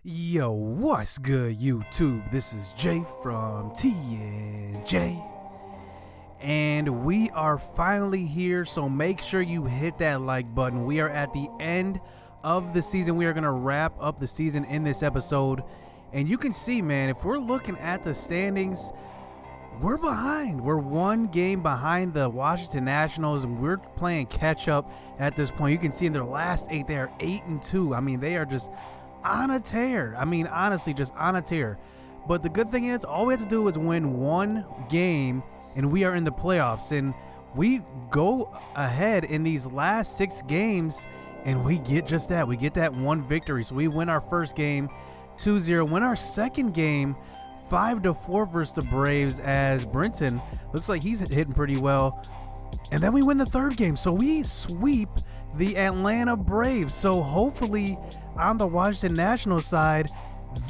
Yo, what's good, YouTube? This is Jay from TNJ, and we are finally here, so make sure you hit that like button. We are at the end of the season. We are going to wrap up the season in this episode, and you can see, man, if we're looking at the standings, we're behind. We're one game behind the Washington Nationals, and we're playing catch up at this point. You can see in their last 8, they are 8-2. I mean, they are just on a tear. I mean, honestly, just on a tear. But the good thing is, all we have to do is win one game, and we are in the playoffs. And we go ahead in these last 6 games, and we get just that. We get that one victory. So we win our first game 2-0. Win our second game 5-4 versus the Braves, as Brinson looks like he's hitting pretty well. And then we win the third game. So we sweep the Atlanta Braves. So hopefully on the Washington Nationals side,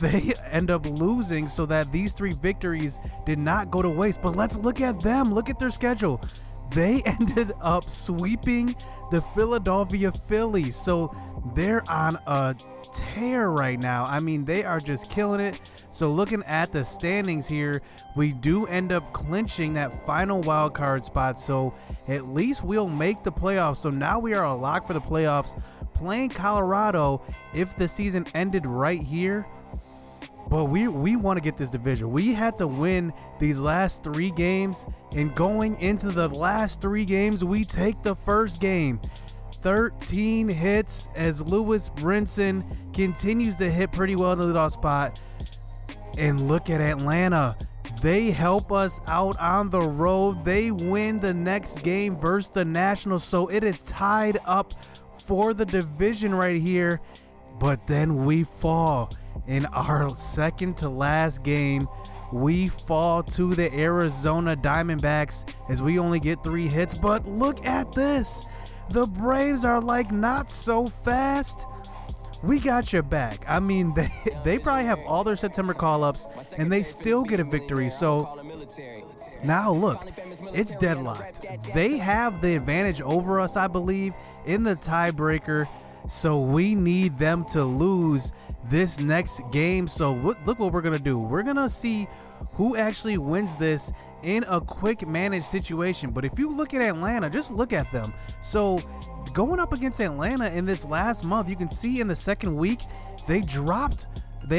they end up losing so that these 3 victories did not go to waste. But let's look at them. Look at their schedule. They ended up sweeping the Philadelphia Phillies. So they're on a tear right now. I mean, they are just killing it. So looking at the standings here, we do end up clinching that final wild card spot. So at least we'll make the playoffs. So now we are a lock for the playoffs, playing Colorado if the season ended right here. But we want to get this division. We had to win these last 3 games, and going into the last 3 games, we take the first game. 13 hits as Lewis Brinson continues to hit pretty well in the leadoff spot. And look at Atlanta. They help us out on the road. They win the next game versus the Nationals. So it is tied up for the division right here. But then we fall in our second to last game. We fall to the Arizona Diamondbacks as we only get 3 hits. But look at this. The Braves are like not so fast. We got your back. I mean, they probably have all their September call-ups, and they still get a victory. So now look, it's deadlocked. They have the advantage over us, I believe, in the tiebreaker. So we need them to lose this next game. So look what we're going to do. We're going to see who actually wins this in a quick managed situation. But if you look at Atlanta, just look at them. So going up against Atlanta in this last month, you can see in the second week, they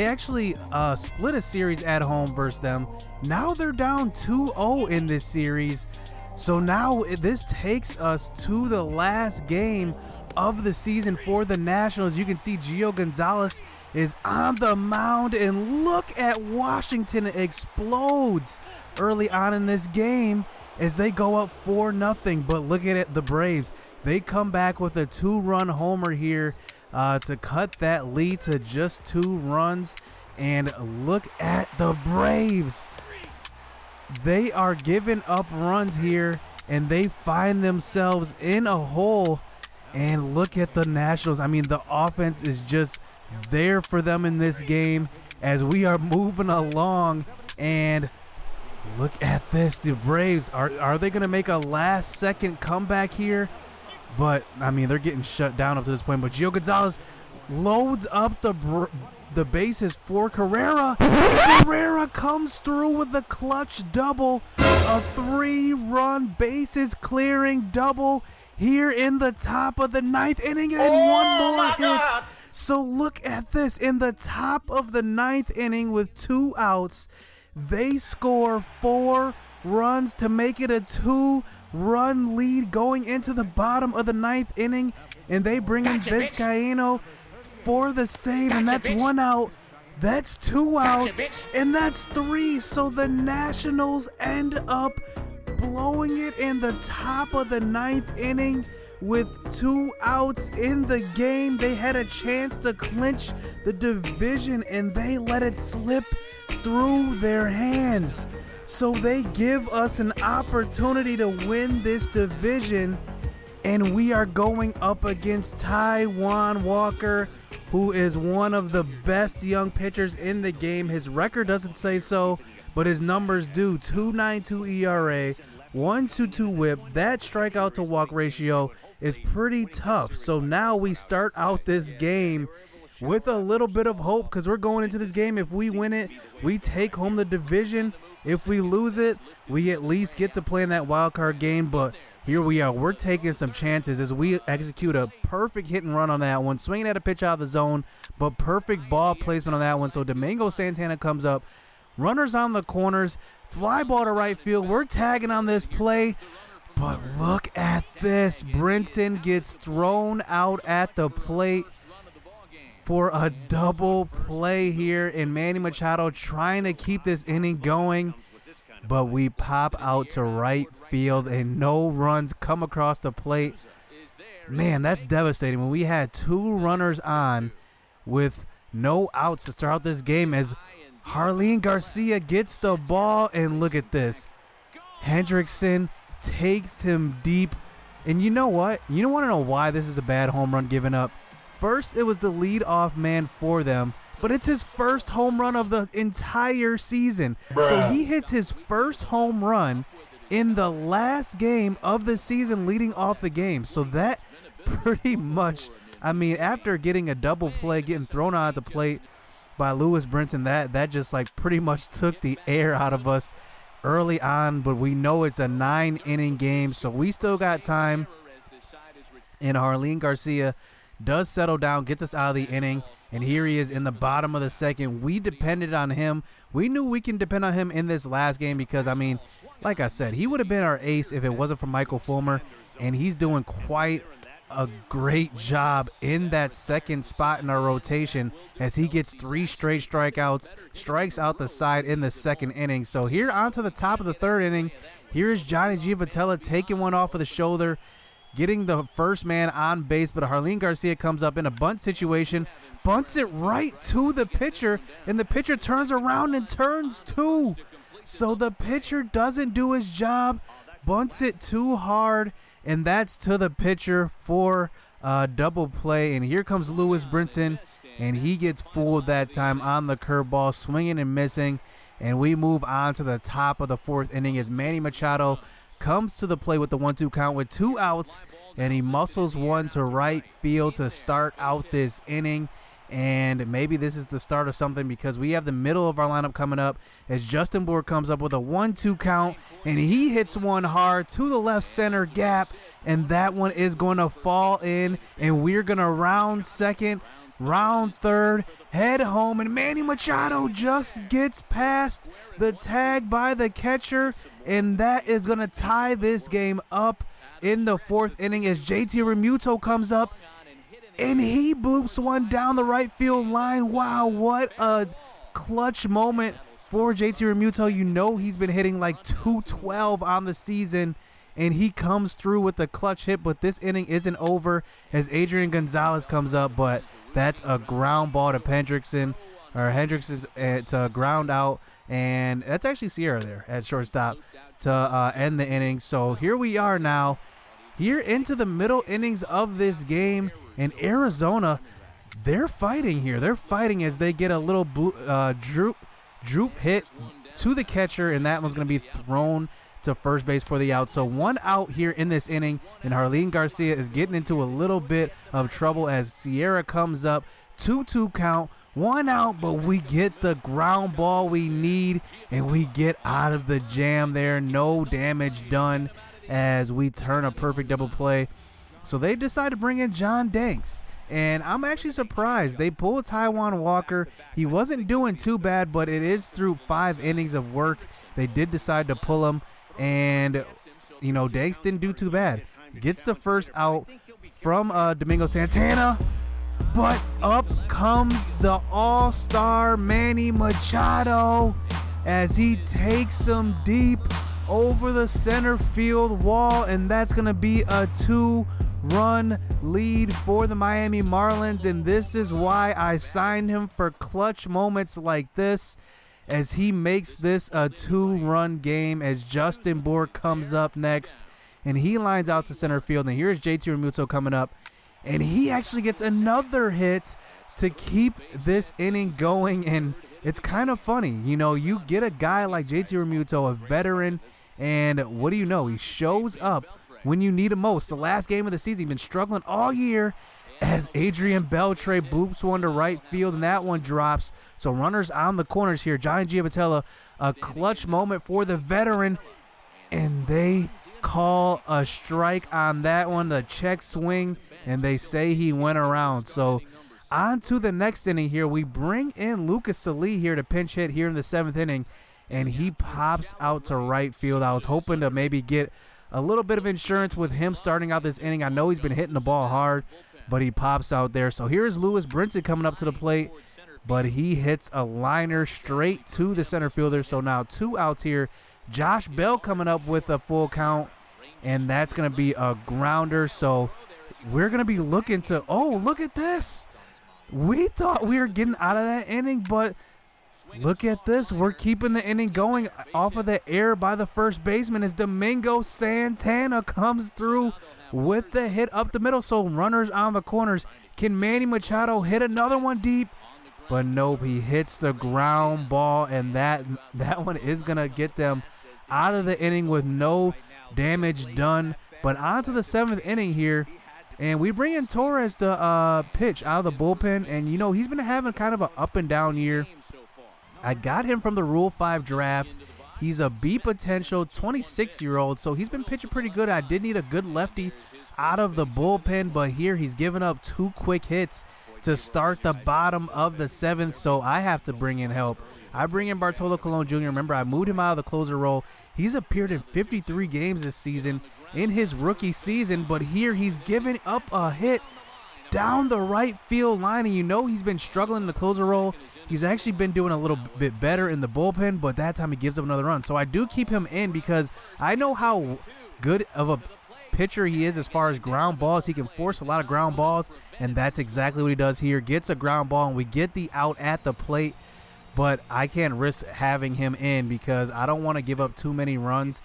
actually split a series at home versus them. Now they're down 2-0 in this series. So now this takes us to the last game of the season for the Nationals. You can see Gio Gonzalez is on the mound, and look at Washington explodes early on in this game as they go up 4-0. But look at it, the Braves. They come back with a 2-run homer here to cut that lead to just 2 runs. And look at the Braves. They are giving up runs here, and they find themselves in a hole. And look at the Nationals. I mean, the offense is just there for them in this game as we are moving along. And look at this. The Braves, are they going to make a last-second comeback here? But, I mean, they're getting shut down up to this point. But Gio Gonzalez loads up the bases for Carrera. Carrera comes through with a clutch double. A 3-run bases clearing double here in the top of the 9th inning, and one more hit. So look at this. In the top of the 9th inning with 2 outs, they score 4 runs to make it a 2-run lead going into the bottom of the 9th inning, and they bring in Vizcaíno for the save, and that's 1 out. That's 2 outs, and that's 3. So the Nationals end up blowing it in the top of the 9th inning with 2 outs in the game. They had a chance to clinch the division, and they let it slip through their hands. So they give us an opportunity to win this division, and we are going up against Taijuan Walker, who is one of the best young pitchers in the game. His record doesn't say so, but his numbers do. 2.92 ERA, 1.22 whip. That strikeout to walk ratio is pretty tough. So now we start out this game with a little bit of hope because we're going into this game. If we win it, we take home the division. If we lose it, we at least get to play in that wild card game. But here we are. We're taking some chances as we execute a perfect hit and run on that one, swinging at a pitch out of the zone, but perfect ball placement on that one. So Domingo Santana comes up, runners on the corners, fly ball to right field. We're tagging on this play. But look at this. Brinson gets thrown out at the plate for a double play here, and Manny Machado trying to keep this inning going. But we pop out to right field, and no runs come across the plate. Man, that's devastating. When we had 2 runners on with no outs to start out this game as Jarlin Garcia gets the ball, and look at this. Hendrickson takes him deep. And you know what? You don't want to know why this is a bad home run given up. First, it was the leadoff man for them, but it's his first home run of the entire season. So he hits his first home run in the last game of the season leading off the game. So that pretty much, I mean, after getting a double play, getting thrown out at the plate by Lewis Brinson, that just like pretty much took the air out of us early on. But we know it's a 9-inning game, so we still got time. And Jarlin Garcia does settle down, gets us out of the inning, and here he is in the bottom of the second. We depended on him. We knew we can depend on him in this last game because, I mean, like I said, he would have been our ace if it wasn't for Michael Fulmer, and he's doing quite a great job in that second spot in our rotation as he gets 3 straight strikeouts, strikes out the side in the second inning. So here on to the top of the third inning, here is Johnny Giavotella taking one off of the shoulder, getting the first man on base, but Jarlin Garcia comes up in a bunt situation, bunts it right to the pitcher, and the pitcher turns around and turns too. So the pitcher doesn't do his job, bunts it too hard, and that's to the pitcher for a double play. And here comes Lewis Brinson, and he gets fooled that time on the curveball, swinging and missing. And we move on to the top of the fourth inning as Manny Machado comes to the plate with the 1-2 count with 2 outs, and he muscles one to right field to start out this inning. And maybe this is the start of something because we have the middle of our lineup coming up as Justin Bour comes up with a 1-2 count, and he hits one hard to the left center gap, and that one is going to fall in, and we're going to round second, round third, head home, and Manny Machado just gets past the tag by the catcher, and that is going to tie this game up in the fourth inning as JT Realmuto comes up, and he bloops one down the right field line. Wow, what a clutch moment for JT Realmuto. You know he's been hitting like 212 on the season, and he comes through with the clutch hit, but this inning isn't over as Adrian Gonzalez comes up, but that's a ground ball to Hendrickson's to ground out, and that's actually Sierra there at shortstop to end the inning. So here we are now, here into the middle innings of this game, and Arizona, they're fighting here. They're fighting as they get a little droop hit to the catcher, and that one's going to be thrown to first base for the out. So 1 out here in this inning, and Jarlin Garcia is getting into a little bit of trouble as Sierra comes up, 2-2 count, 1 out, but we get the ground ball we need, and we get out of the jam there. No damage done as we turn a perfect double play. So they decide to bring in John Danks, and I'm actually surprised. They pulled Taijuan Walker. He wasn't doing too bad, but it is through 5 innings of work. They did decide to pull him, and, you know, Danks didn't do too bad. Gets the first out from Domingo Santana, but up comes the all-star Manny Machado as he takes him deep over the center field wall, and that's going to be a 2-run lead for the Miami Marlins. And this is why I signed him, for clutch moments like this, as he makes this a 2-run game as Justin Bour comes up next, and he lines out to center field. And here's JT Realmuto coming up, and he actually gets another hit to keep this inning going. And it's kind of funny, you know, you get a guy like JT Realmuto, a veteran, and what do you know? He shows up when you need him most. The last game of the season, he's been struggling all year, as Adrian Beltre bloops one to right field, and that one drops. So runners on the corners here. Johnny Giavotella, a clutch moment for the veteran, and they call a strike on that one, the check swing, and they say he went around. So on to the next inning here. We bring in Lucas Salih here to pinch hit here in the 7th inning, and he pops out to right field. I was hoping to maybe get a little bit of insurance with him starting out this inning. I know he's been hitting the ball hard, but he pops out there. So here's Lewis Brinson coming up to the plate, but he hits a liner straight to the center fielder. So now 2 outs here. Josh Bell coming up with a full count, and that's going to be a grounder. So we're going to be looking to, oh, look at this. We thought we were getting out of that inning, but look at this. We're keeping the inning going off of the error by the first baseman as Domingo Santana comes through with the hit up the middle. So runners on the corners. Can Manny Machado hit another one deep? But nope, he hits the ground ball, and that one is going to get them out of the inning with no damage done. But on to the 7th inning here, and we bring in Torres to pitch out of the bullpen. And, you know, he's been having kind of an up and down year. I got him from the Rule 5 draft. He's a B potential 26-year-old, so he's been pitching pretty good. I did need a good lefty out of the bullpen, but here he's given up 2 quick hits to start the bottom of the 7th, so I have to bring in help. I bring in Bartolo Colon Jr. Remember, I moved him out of the closer role. He's appeared in 53 games this season in his rookie season, but here he's given up a hit down the right field line, and you know he's been struggling in the closer role. He's actually been doing a little bit better in the bullpen, but that time he gives up another run. So I do keep him in because I know how good of a pitcher he is as far as ground balls. He can force a lot of ground balls, and that's exactly what he does here. Gets a ground ball, and we get the out at the plate, but I can't risk having him in because I don't want to give up too many runs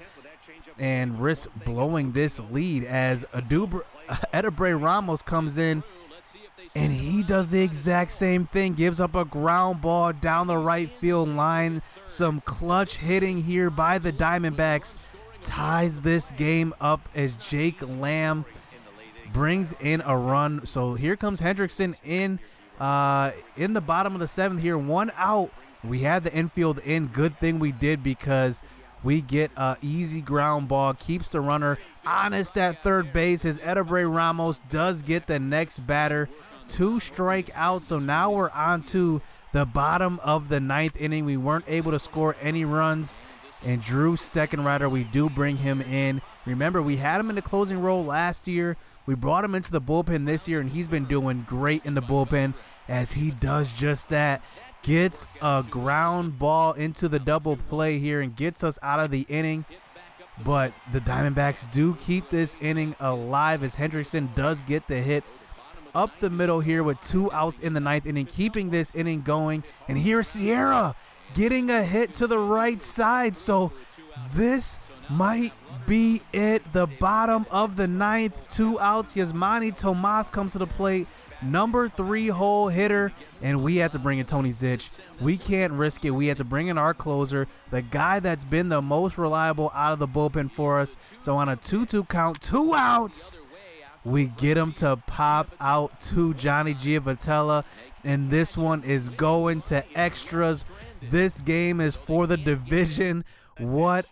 and risk blowing this lead as Edebre Ramos comes in, and he does the exact same thing. Gives up a ground ball down the right field line. Some clutch hitting here by the Diamondbacks ties this game up as Jake Lamb brings in a run. So here comes Hendrickson in the bottom of the 7th here. 1 out. We had the infield in. Good thing we did because we get an easy ground ball. Keeps the runner honest at third base. His Edebre Ramos does get the next batter. 2 strikeouts. So now we're on to the bottom of the 9th inning. We weren't able to score any runs. And Drew Steckenrider, we do bring him in. Remember, we had him in the closing role last year. We brought him into the bullpen this year, and he's been doing great in the bullpen as he does just that. Gets a ground ball into the double play here and gets us out of the inning. But the Diamondbacks do keep this inning alive as Hendrickson does get the hit up the middle here with 2 outs in the 9th inning, keeping this inning going. And here's Sierra getting a hit to the right side. So this might be it. The bottom of the 9th, 2 outs. Yasmani Tomas comes to the plate, number 3 hole hitter, and we had to bring in Tony Zych. We can't risk it. We had to bring in our closer, the guy that's been the most reliable out of the bullpen for us. So on a 2-2 count, 2 outs, we get him to pop out to Johnny Giavotella, and this one is going to extras. This game is for the division. What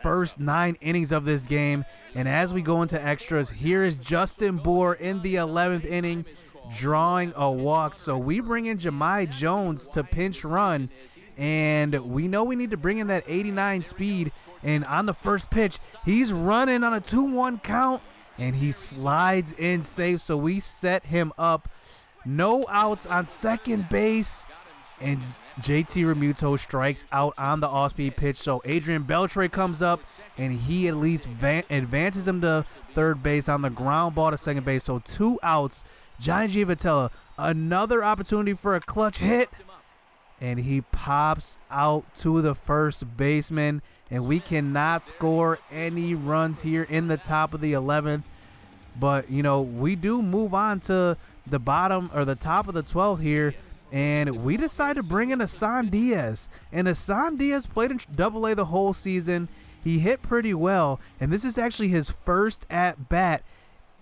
first 9 innings of this game. And as we go into extras, here is Justin Bour in the 11th inning drawing a walk. So we bring in Jahmai Jones to pinch run, and we know we need to bring in that 89 speed. And on the first pitch, he's running on a 2-1 count, and he slides in safe. So we set him up. No outs on second base, and JT Realmuto strikes out on the off-speed pitch. So Adrian Beltre comes up, and he at least advances him to third base on the ground ball to second base. So 2 outs. Johnny Giavotella, another opportunity for a clutch hit, and he pops out to the first baseman, and we cannot score any runs here in the top of the 11th. But, you know, we do move on to the bottom or the top of the 12th here, and we decide to bring in Hassan Diaz. And Hassan Diaz played in Double-A the whole season. He hit pretty well, and this is actually his first at-bat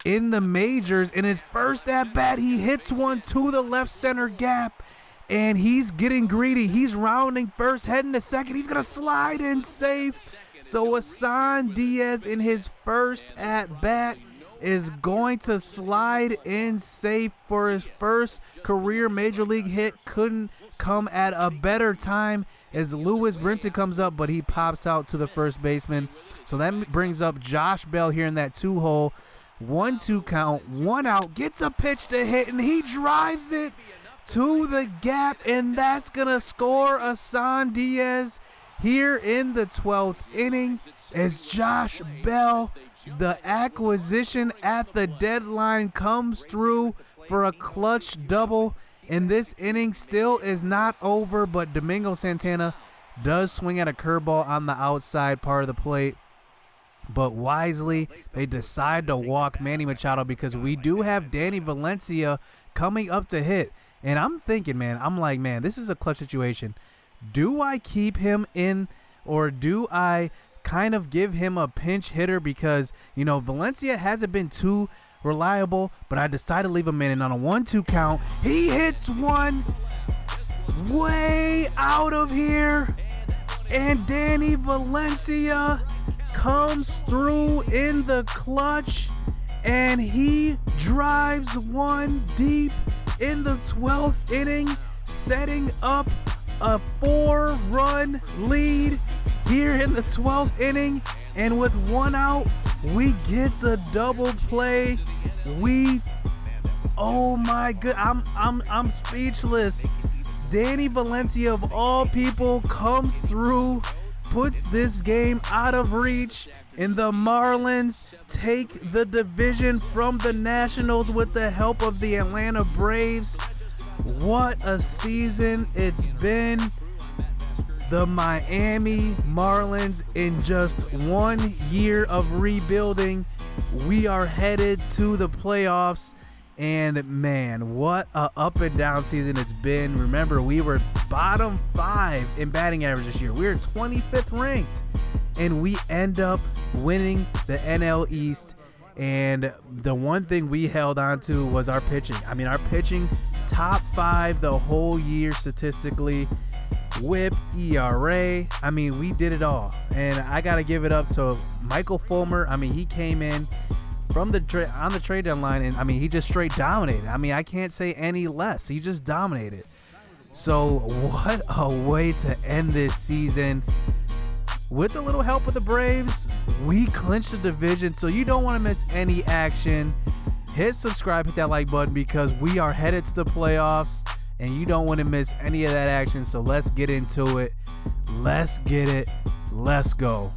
in the majors. In his first at bat, he hits one to the left center gap, and he's getting greedy. He's rounding first, heading to second. He's going to slide in safe. So Hassan Diaz in his first at bat is going to slide in safe for his first career major league hit. Couldn't come at a better time as Lewis Brinson comes up, but he pops out to the first baseman. So that brings up Josh Bell here in that 2-hole. 1-2 count, 1 out, gets a pitch to hit, and he drives it to the gap, and that's going to score Hassan Diaz here in the 12th inning as Josh Bell, the acquisition at the deadline, comes through for a clutch double. And this inning still is not over, but Domingo Santana does swing at a curveball on the outside part of the plate. But wisely, they decide to walk Manny Machado because we do have Danny Valencia coming up to hit. And I'm thinking, man, this is a clutch situation. Do I keep him in, or do I kind of give him a pinch hitter? Because, Valencia hasn't been too reliable, but I decided to leave him in. And on a 1-2 count, he hits one way out of here. And Danny Valencia comes through in the clutch, and he drives one deep in the 12th inning, setting up a 4-run lead here in the 12th inning. And with 1 out, we get the double play. Oh my god, I'm speechless. Danny Valencia, of all people, comes through, puts this game out of reach, and the Marlins take the division from the Nationals with the help of the Atlanta Braves. What a season it's been. The Miami Marlins, in just 1 year of rebuilding, we are headed to the playoffs. And man, what a up and down season it's been. Remember, we were bottom 5 in batting average this year. We were 25th ranked, and we end up winning the NL East. And the one thing we held on to was our pitching. Our pitching, top 5 the whole year statistically. Whip, ERA, we did it all. And I got to give it up to Michael Fulmer. he came in from on the trade deadline, and he just straight dominated. I can't say any less. He just dominated. So what a way to end this season. With a little help with the Braves, we clinched the division, so you don't want to miss any action. Hit subscribe, hit that like button, because we are headed to the playoffs, and you don't want to miss any of that action. So let's get into it. Let's get it. Let's go.